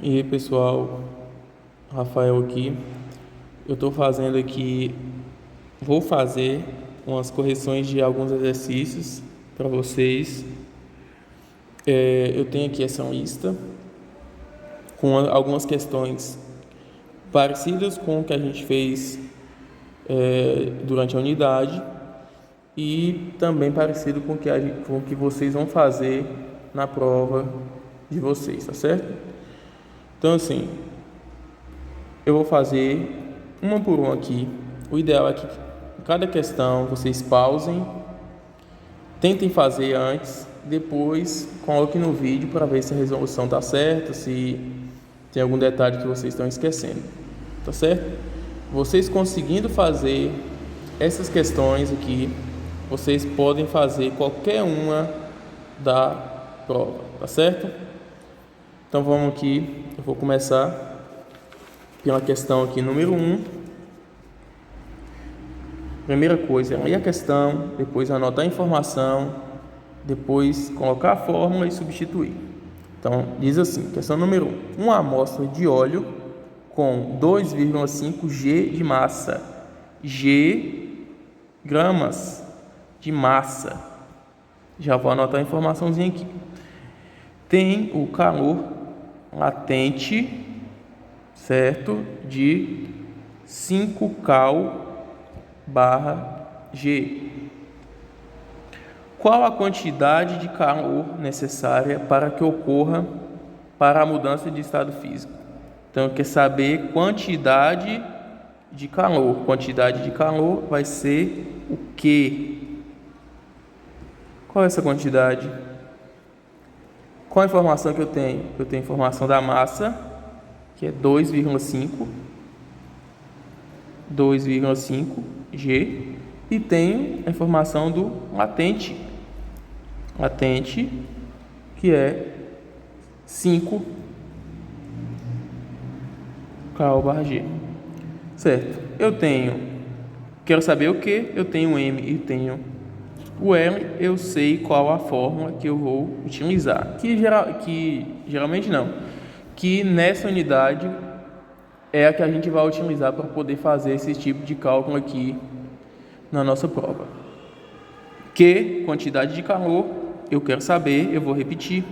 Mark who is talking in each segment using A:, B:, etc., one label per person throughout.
A: E aí, pessoal, Rafael aqui. Eu estou fazendo aqui, vou fazer umas correções de alguns exercícios para vocês. Eu tenho aqui essa lista com algumas questões parecidas com o que a gente fez durante a unidade e também parecido com o que vocês vão fazer na prova de vocês, tá certo? Então, assim, eu vou fazer uma por uma aqui. O ideal é que cada questão vocês pausem, tentem fazer antes, depois coloquem no vídeo para ver se a resolução está certa, se tem algum detalhe que vocês estão esquecendo, tá certo? Vocês conseguindo fazer essas questões aqui, vocês podem fazer qualquer uma da prova, tá certo? Então vamos aqui, eu vou começar pela questão aqui número 1. Primeira coisa é ler a questão, depois anotar a informação, depois colocar a fórmula e substituir. Então, diz assim, questão número 1. Uma amostra de óleo com 2,5 g de massa, g gramas de massa. Já vou anotar a informaçãozinha aqui. Tem o calor latente, certo, de 5 cal/G. Qual a quantidade de calor necessária para que ocorra para a mudança de estado físico? Então, quer saber quantidade de calor. Quantidade de calor vai ser o quê? Qual é essa quantidade? Qual a informação que eu tenho? Eu tenho a informação da massa, que é 2,5 G, e tenho a informação do latente, que é 5 cal/G, certo? Quero saber o que? Eu tenho M e tenho o L, eu sei qual a fórmula que eu vou utilizar, que nessa unidade é a que a gente vai utilizar para poder fazer esse tipo de cálculo aqui na nossa prova. Que quantidade de calor eu quero saber, eu vou repetir,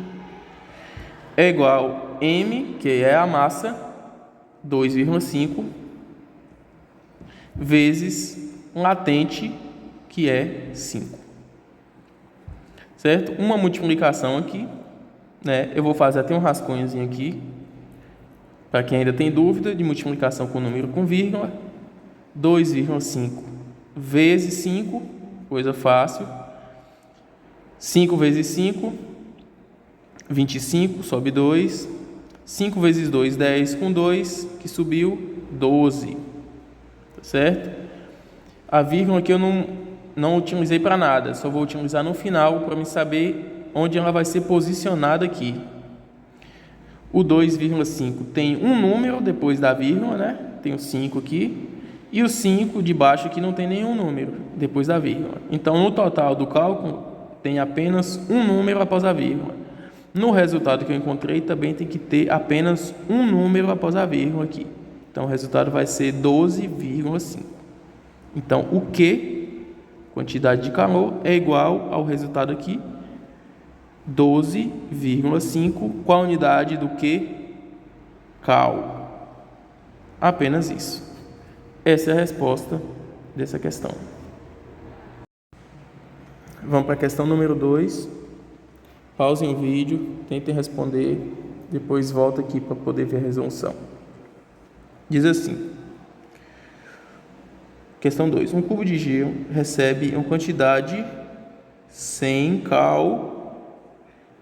A: é igual M, que é a massa, 2,5, vezes latente, que é 5. Certo? Uma multiplicação aqui, né? Eu vou fazer até um rascunhozinho aqui, para quem ainda tem dúvida de multiplicação com número com vírgula. 2,5 vezes 5, coisa fácil. 5 vezes 5, 25, sobe 2. 5 vezes 2, 10 com 2, que subiu 12. Tá certo? A vírgula aqui eu não utilizei para nada, só vou utilizar no final para me saber onde ela vai ser posicionada aqui. O 2,5 tem um número depois da vírgula, né? Tem o 5 aqui. E o 5 de baixo aqui não tem nenhum número depois da vírgula. Então, no total do cálculo, tem apenas um número após a vírgula. No resultado que eu encontrei, também tem que ter apenas um número após a vírgula aqui. Então, o resultado vai ser 12,5. Então, o Q, quantidade de calor, é igual ao resultado aqui, 12,5. Qual a unidade do Q? Cal. Apenas isso. Essa é a resposta dessa questão. Vamos para a questão número 2. Pausem o vídeo, tentem responder, depois volta aqui para poder ver a resolução. Diz assim: questão 2. Um cubo de gelo recebe uma quantidade 100 cal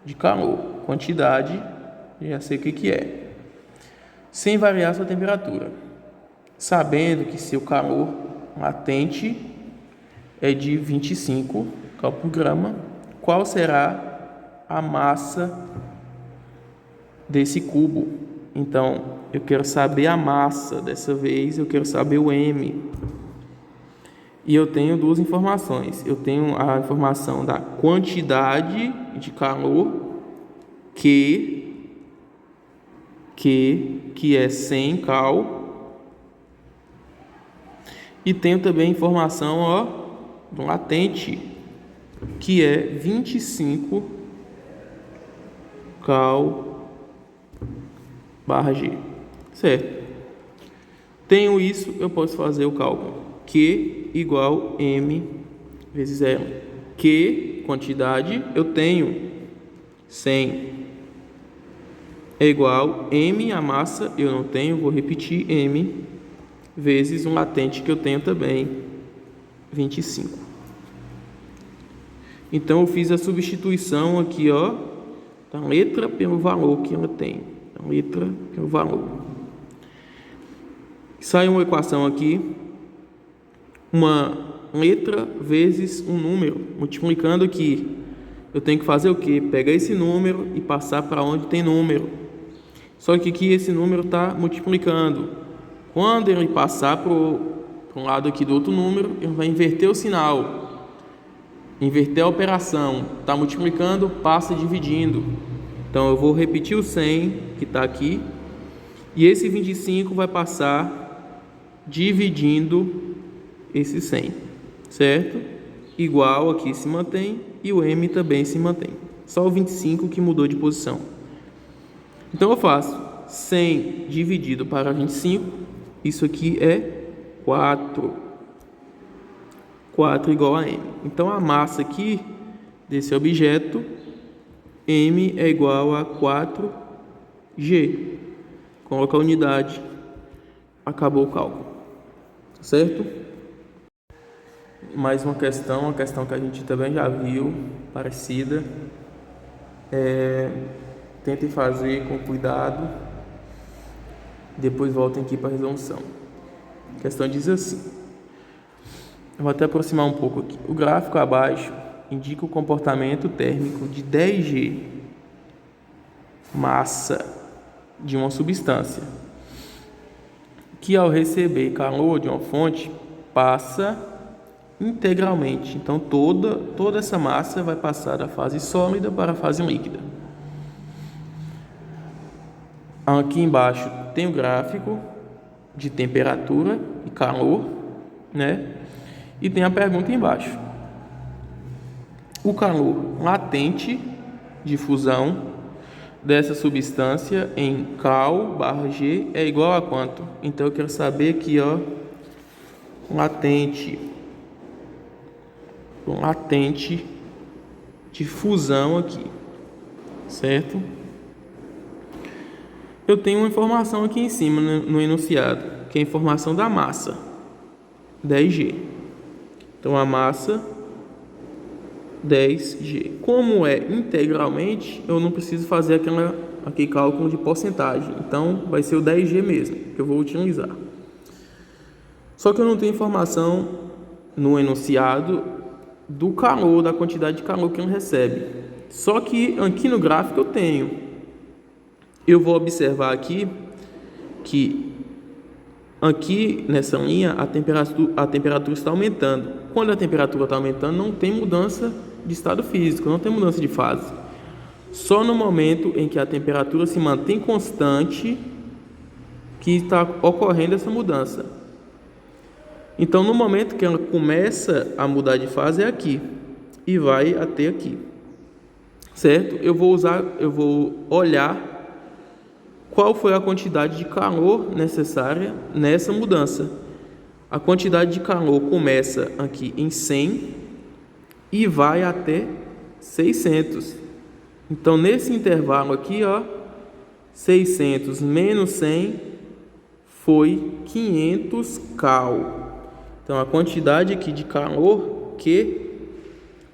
A: de calor. Quantidade, já sei o que é. Sem variar sua temperatura. Sabendo que seu calor latente é de 25 cal por grama, qual será a massa desse cubo? Então, eu quero saber a massa, dessa vez eu quero saber o M. E eu tenho duas informações. Eu tenho a informação da quantidade de calor, que que é 100 cal. E tenho também informação, ó, do latente, que é 25 cal barra G, certo? Tenho isso, eu posso fazer o cálculo. Q igual M vezes L. Q, quantidade, eu tenho 100. É igual M, a massa, eu não tenho, vou repetir, M, vezes um latente que eu tenho também, 25. Então, eu fiz a substituição aqui, ó, da letra pelo valor que ela tem. A letra pelo valor. Sai uma equação aqui, uma letra vezes um número, multiplicando aqui. Eu tenho que fazer o quê? Pegar esse número e passar para onde tem número. Só que aqui esse número está multiplicando. Quando ele passar para um lado aqui do outro número, ele vai inverter o sinal, inverter a operação. Está multiplicando, passa dividindo. Então eu vou repetir o 100 que está aqui, e esse 25 vai passar dividindo esse 100, certo? Igual aqui se mantém e o M também se mantém. Só o 25 que mudou de posição. Então eu faço 100 dividido para 25, isso aqui é 4. 4 igual a M. Então a massa aqui desse objeto, M é igual a 4G. Coloca a unidade, acabou o cálculo, certo? Mais uma questão que a gente também já viu, parecida. Tentem fazer com cuidado, depois voltem aqui para a resolução. A questão diz assim, eu vou até aproximar um pouco aqui. O gráfico abaixo indica o comportamento térmico de 10G, massa de uma substância, que ao receber calor de uma fonte, passa integralmente. Então toda essa massa vai passar da fase sólida para a fase líquida. Aqui embaixo tem o gráfico de temperatura e calor, né? E tem a pergunta embaixo. O calor latente de fusão dessa substância em cal barra G é igual a quanto? Então eu quero saber aqui, ó, latente de fusão aqui, certo? Eu tenho uma informação aqui em cima no enunciado, que é a informação da massa, 10G. Então a massa 10G. Como é integralmente, eu não preciso fazer aquele cálculo de porcentagem. Então vai ser o 10G mesmo que eu vou utilizar. Só que eu não tenho informação no enunciado do calor, da quantidade de calor que ele recebe. Só que aqui no gráfico eu tenho. Eu vou observar aqui que aqui nessa linha a temperatura está aumentando. Quando a temperatura está aumentando, não tem mudança de estado físico, não tem mudança de fase. Só no momento em que a temperatura se mantém constante que está ocorrendo essa mudança. Então, no momento que ela começa a mudar de fase é aqui e vai até aqui, certo? Eu vou olhar qual foi a quantidade de calor necessária nessa mudança. A quantidade de calor começa aqui em 100 e vai até 600. Então, nesse intervalo aqui, ó, 600 menos 100 foi 500 cal. Então, a quantidade aqui de calor que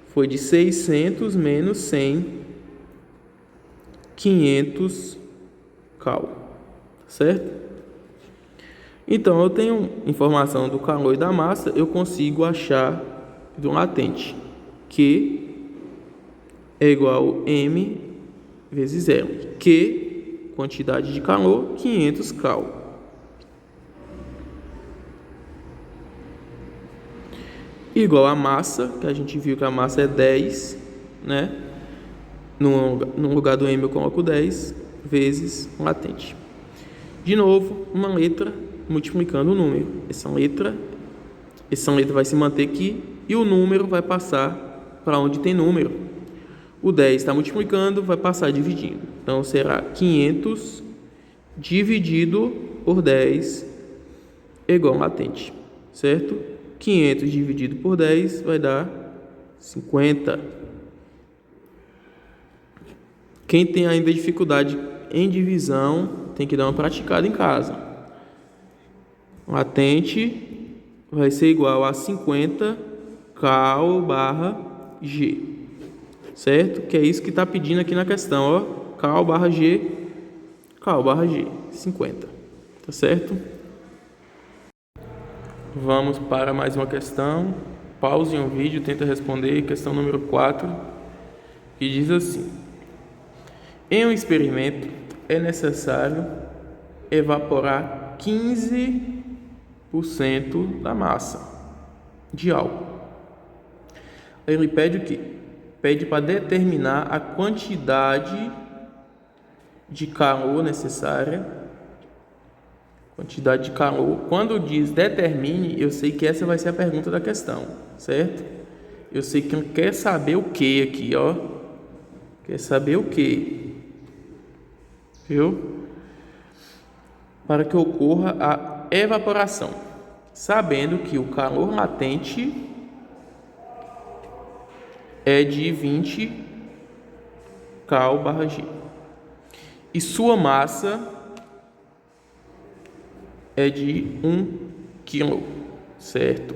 A: foi de 600 menos 100, 500 cal, certo? Então, eu tenho informação do calor e da massa, eu consigo achar do latente, que é igual a M vezes L, que quantidade de calor, 500 cal. Igual a massa, que a gente viu que a massa é 10, né? No lugar do M eu coloco 10 vezes latente. De novo, uma letra multiplicando o número. Essa letra vai se manter aqui e o número vai passar para onde tem número. O 10 está multiplicando, vai passar dividindo. Então, será 500 dividido por 10 é igual a latente, certo? 500 dividido por 10 vai dar 50. Quem tem ainda dificuldade em divisão, tem que dar uma praticada em casa. Latente vai ser igual a 50 cal barra G, certo? Que é isso que está pedindo aqui na questão, ó. Cal barra G, 50, tá certo? Vamos para mais uma questão. Pause o vídeo, tenta responder. Questão número 4, que diz assim: em um experimento é necessário evaporar 15% da massa de álcool. Ele pede o quê? Pede para determinar a quantidade de calor necessária. Quantidade de calor. Quando diz determine, eu sei que essa vai ser a pergunta da questão, certo? Eu sei que quer saber o que aqui, ó. Quer saber o que? Viu? Para que ocorra a evaporação, sabendo que o calor latente é de 20 cal barra G e sua massa é de 1 kg, certo?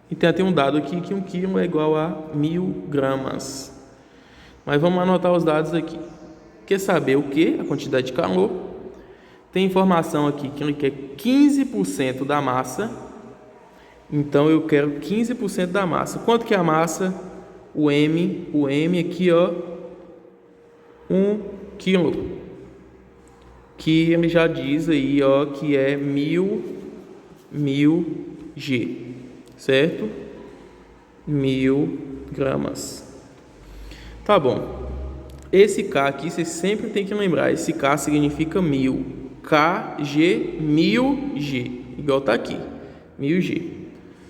A: E tem até um dado aqui que 1 kg é igual a 1000 gramas. Mas vamos anotar os dados aqui. Quer saber o que? A quantidade de calor. Tem informação aqui que ele quer 15% da massa. Então eu quero 15% da massa. Quanto que é a massa? O M aqui, ó, 1 kg. Que ele já diz aí, ó, que é 1000 G, certo? 1000 gramas. Tá bom. Esse K aqui você sempre tem que lembrar. Esse K significa 1000. KG, 1000G. Igual tá aqui. 1000G.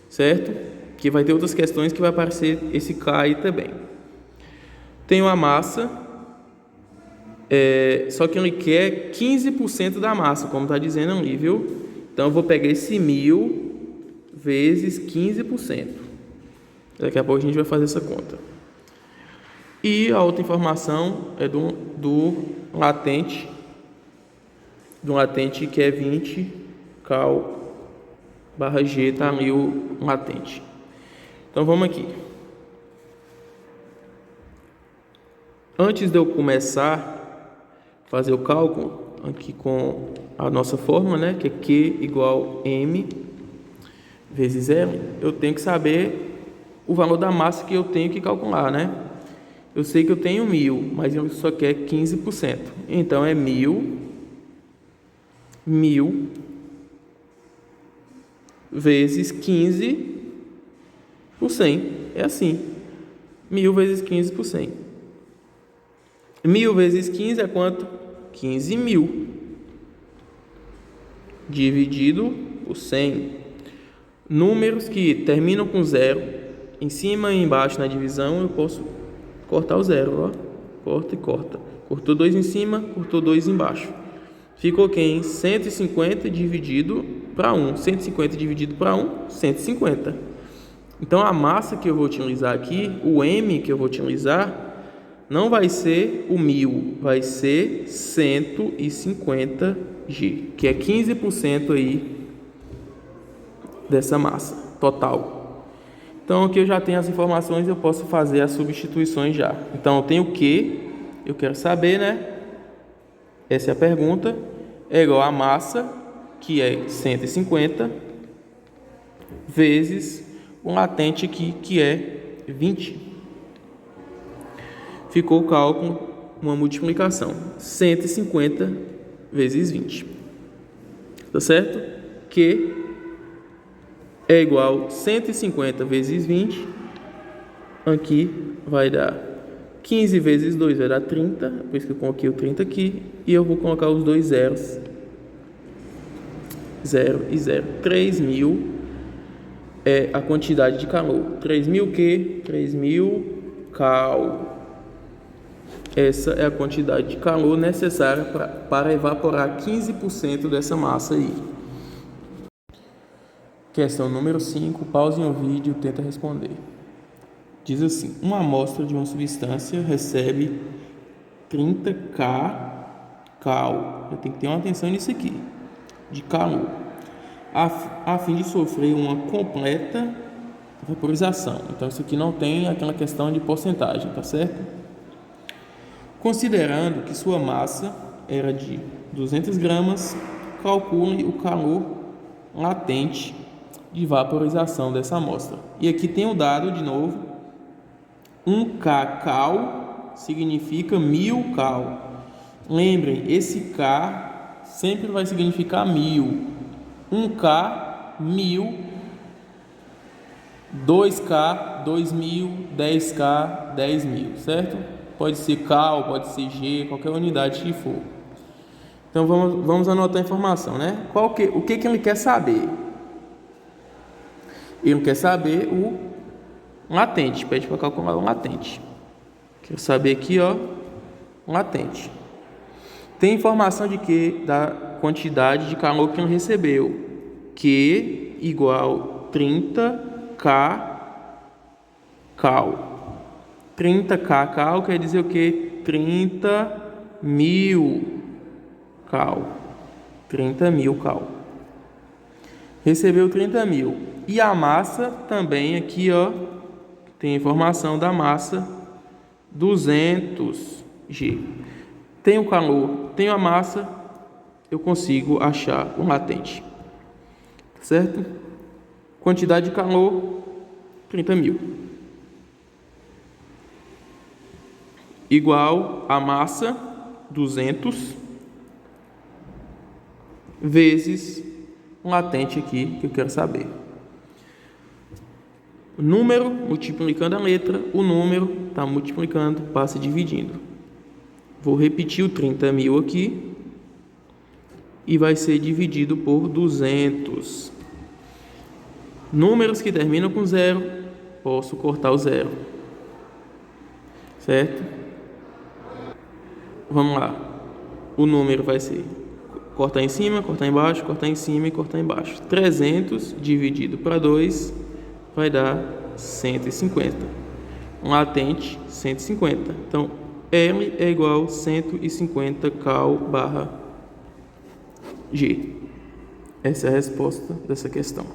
A: Certo? Que vai ter outras questões que vai aparecer esse K aí também. Tenho a massa. Só que ele quer 15% da massa, como está dizendo ali, viu? Então eu vou pegar esse 1000 vezes 15%. Daqui a pouco a gente vai fazer essa conta. E a outra informação é do latente. Do latente que é 20 cal barra G, tá ali o latente. Então vamos aqui. Antes de eu começar fazer o cálculo aqui com a nossa fórmula, né, que é Q igual M vezes L, eu tenho que saber o valor da massa que eu tenho que calcular, né? Eu sei que eu tenho 1000, mas eu só quero 15%. Então é 1000 vezes 15 por 100. É assim. 1000 vezes 15 por 100. 1000 vezes 15 é quanto? 15.000. Dividido por 100. Números que terminam com zero, em cima e embaixo na divisão, eu posso cortar o zero, ó. Corta e corta. Cortou 2 em cima, cortou 2 embaixo. Ficou quem? 150 dividido para 1. 150 dividido para 1, 150. Então, a massa que eu vou utilizar aqui, o M que eu vou utilizar, não vai ser o 1000, vai ser 150 G, que é 15% aí dessa massa total. Então, aqui eu já tenho as informações, eu posso fazer as substituições já. Então, eu tenho o que eu quero saber, né? Essa é a pergunta. É igual a massa, que é 150, vezes o latente aqui, que é 20. Ficou o cálculo, uma multiplicação. 150 vezes 20. Tá certo? Que é igual a 150 vezes 20. Aqui vai dar 15 vezes 2 vai dar 30. Por isso que eu coloquei o 30 aqui. E eu vou colocar os dois zeros 0 e 0. 3.000 é a quantidade de calor. 3.000 o quê? 3.000 cal. Essa é a quantidade de calor necessária para evaporar 15% dessa massa aí. Questão número 5. Pause o vídeo e tenta responder. Diz assim: uma amostra de uma substância recebe 30K cal. Eu tenho que ter uma atenção nisso aqui, de calor, a fim de sofrer uma completa vaporização. Então isso aqui não tem aquela questão de porcentagem, tá certo? Considerando que sua massa era de 200 gramas, calcule o calor latente de vaporização dessa amostra. E aqui tem o dado de novo: 1K cal significa 1000 cal. Lembrem, esse K sempre vai significar 1000. 1K, 1000. 2K, 2000. 10K, 10.000, certo? Pode ser cal, pode ser G, qualquer unidade que for. Então vamos anotar a informação, né? O que ele quer saber? Ele quer saber o latente. Pede para calcular o latente. Quero saber aqui, ó, latente. Tem informação de que da quantidade de calor que ele recebeu, Q igual 30K cal. 30K cal quer dizer o que? 30.000 cal. 30.000 cal. Recebeu 30.000. E a massa também aqui, ó, tem informação da massa 200G. Tenho o calor, tenho a massa, eu consigo achar o latente. Certo? Quantidade de calor, 30.000. Igual a massa, 200, vezes o latente aqui que eu quero saber. O número multiplicando a letra, o número está multiplicando, passa dividindo. Vou repetir o 30.000 aqui e vai ser dividido por 200. Números que terminam com 0, posso cortar o 0. Certo? Vamos lá. O número vai ser cortar em cima, cortar embaixo, cortar em cima e cortar embaixo. 300 dividido para 2 vai dar 150. Latente, 150. Então, M é igual a 150 cal barra G. Essa é a resposta dessa questão.